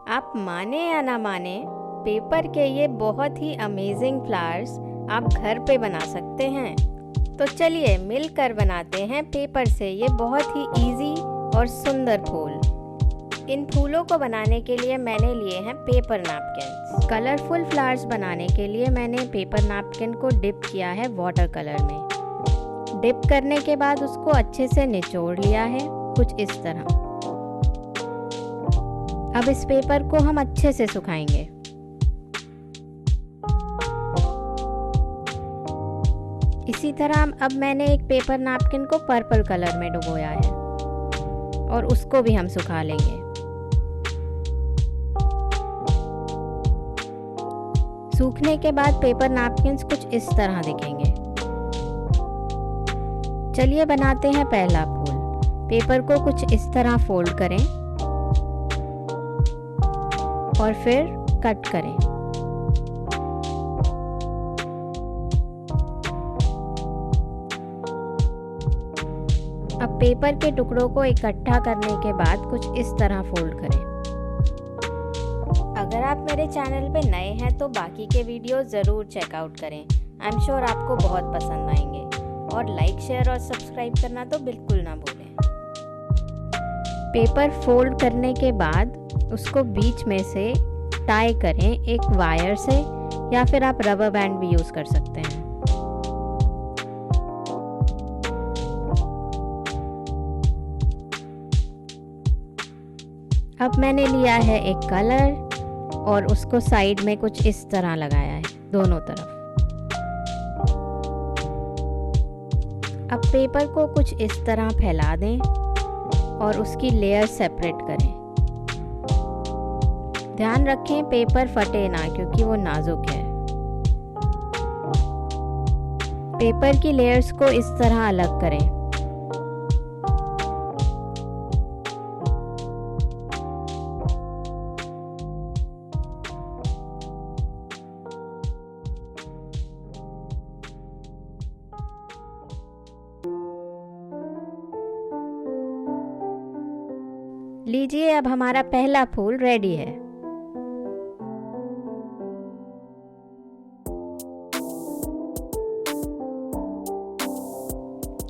आप माने या ना माने, पेपर के ये बहुत ही अमेजिंग फ्लावर्स आप घर पे बना सकते हैं। तो चलिए मिलकर बनाते हैं पेपर से ये बहुत ही इजी और सुंदर फूल। इन फूलों को बनाने के लिए मैंने लिए हैं पेपर नैपकिन। कलरफुल फ्लावर्स बनाने के लिए मैंने पेपर नैपकिन को डिप किया है वाटर कलर में। डिप करने के बाद उसको अच्छे से निचोड़ लिया है कुछ इस तरह। अब इस पेपर को हम अच्छे से सुखाएंगे। इसी तरह अब मैंने एक पेपर नैपकिन को पर्पल कलर में डुबोया है और उसको भी हम सुखा लेंगे। सूखने के बाद पेपर नैपकिन्स कुछ इस तरह दिखेंगे। चलिए बनाते हैं पहला फूल। पेपर को कुछ इस तरह फोल्ड करें और फिर कट करें। अब पेपर के टुकड़ों को इकट्ठा करने के बाद कुछ इस तरह फोल्ड करें। अगर आप मेरे चैनल पे नए हैं तो बाकी के वीडियो ज़रूर चेकआउट करें। आई एम श्योर आपको बहुत पसंद आएंगे। और लाइक, शेयर और सब्सक्राइब करना तो बिल्कुल ना भूलें। पेपर फोल्ड करने के बाद उसको बीच में से टाई करें एक वायर से, या फिर आप रबर बैंड भी यूज़ कर सकते हैं। अब मैंने लिया है एक कलर और उसको साइड में कुछ इस तरह लगाया है दोनों तरफ। अब पेपर को कुछ इस तरह फैला दें और उसकी लेयर सेपरेट करें। ध्यान रखें पेपर फटे ना, क्योंकि वो नाजुक है। पेपर की लेयर्स को इस तरह अलग करें। लीजिए, अब हमारा पहला फूल रेडी है।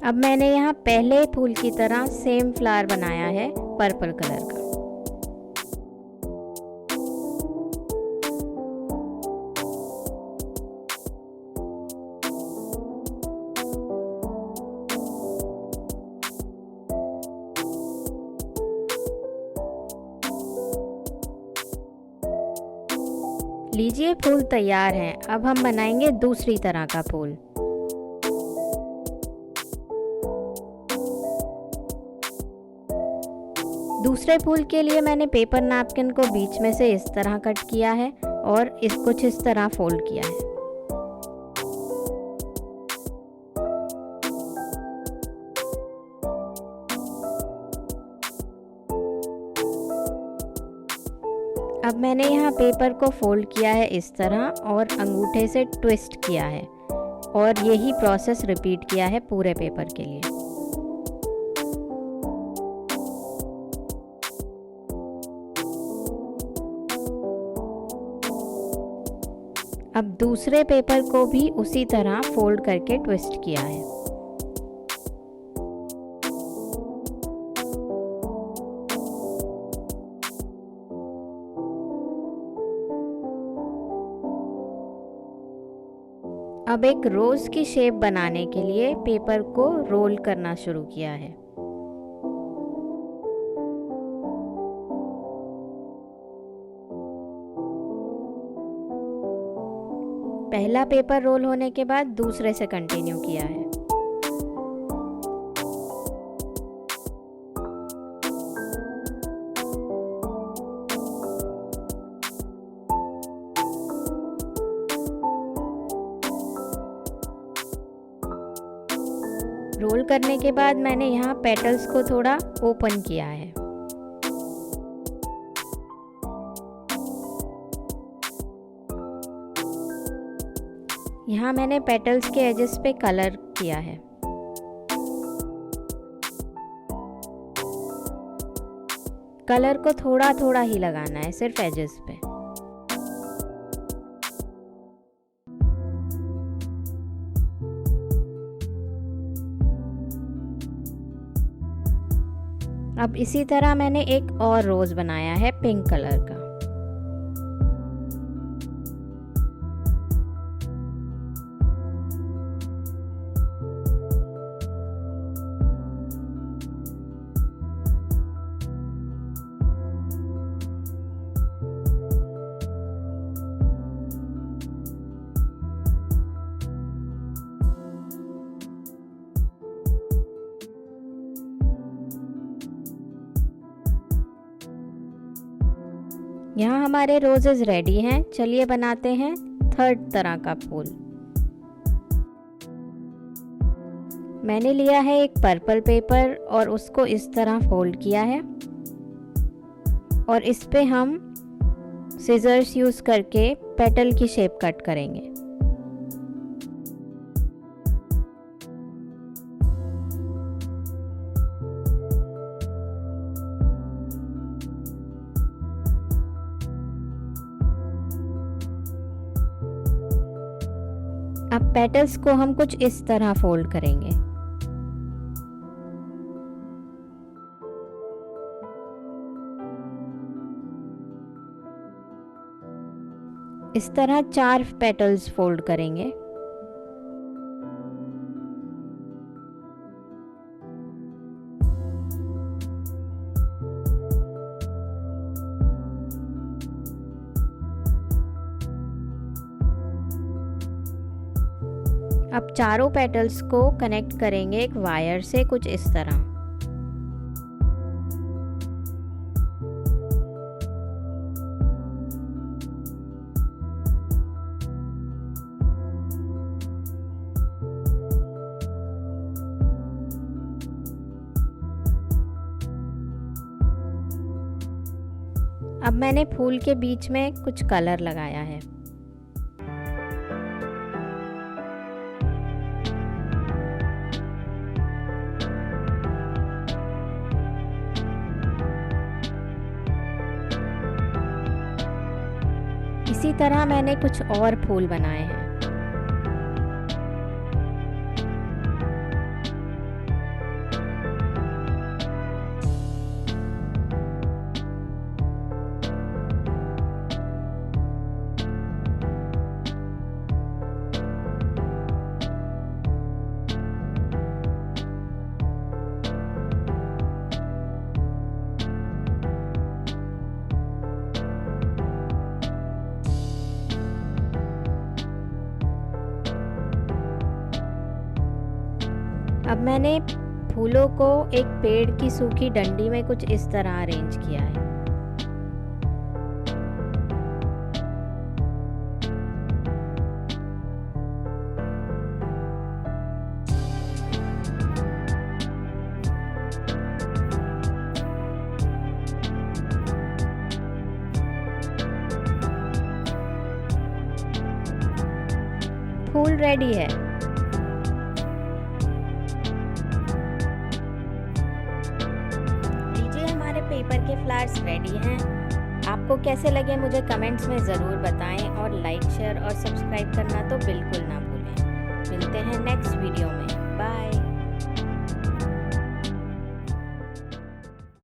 अब मैंने यहाँ पहले फूल की तरह सेम फ्लावर बनाया है पर्पल कलर का। लीजिए, फूल तैयार हैं। अब हम बनाएंगे दूसरी तरह का फूल। दूसरे फूल के लिए मैंने पेपर नैपकिन को बीच में से इस तरह कट किया है और कुछ इस तरह फोल्ड किया है। अब मैंने यहाँ पेपर को फोल्ड किया है इस तरह और अंगूठे से ट्विस्ट किया है, और यही प्रोसेस रिपीट किया है पूरे पेपर के लिए। अब दूसरे पेपर को भी उसी तरह फोल्ड करके ट्विस्ट किया है। अब एक रोज की शेप बनाने के लिए पेपर को रोल करना शुरू किया है। पहला पेपर रोल होने के बाद दूसरे से कंटिन्यू किया है। रोल करने के बाद मैंने यहाँ पेटल्स को थोड़ा ओपन किया है। यहाँ मैंने पेटल्स के एजेस पे कलर किया है। कलर को थोड़ा थोड़ा ही लगाना है, सिर्फ एजेस पे। अब इसी तरह मैंने एक और रोज बनाया है पिंक कलर का। यहाँ हमारे रोजेस रेडी हैं। चलिए बनाते हैं थर्ड तरह का फूल। मैंने लिया है एक पर्पल पेपर और उसको इस तरह फोल्ड किया है और इस पे हम सिजर्स यूज करके पेटल की शेप कट करेंगे। अब पेटल्स को हम कुछ इस तरह फोल्ड करेंगे। इस तरह 4 पेटल्स फोल्ड करेंगे। अब चारों पेटल्स को कनेक्ट करेंगे एक वायर से कुछ इस तरह। अब मैंने फूल के बीच में कुछ कलर लगाया है। इसी तरह मैंने कुछ और फूल बनाए हैं। अब मैंने फूलों को एक पेड़ की सूखी डंडी में कुछ इस तरह अरेंज किया है। फूल रेडी है। पेपर के फ्लावर्स रेडी हैं। आपको कैसे लगे मुझे कमेंट्स में ज़रूर बताएं और लाइक, शेयर और सब्सक्राइब करना तो बिल्कुल ना भूलें। मिलते हैं नेक्स्ट वीडियो में। बाय।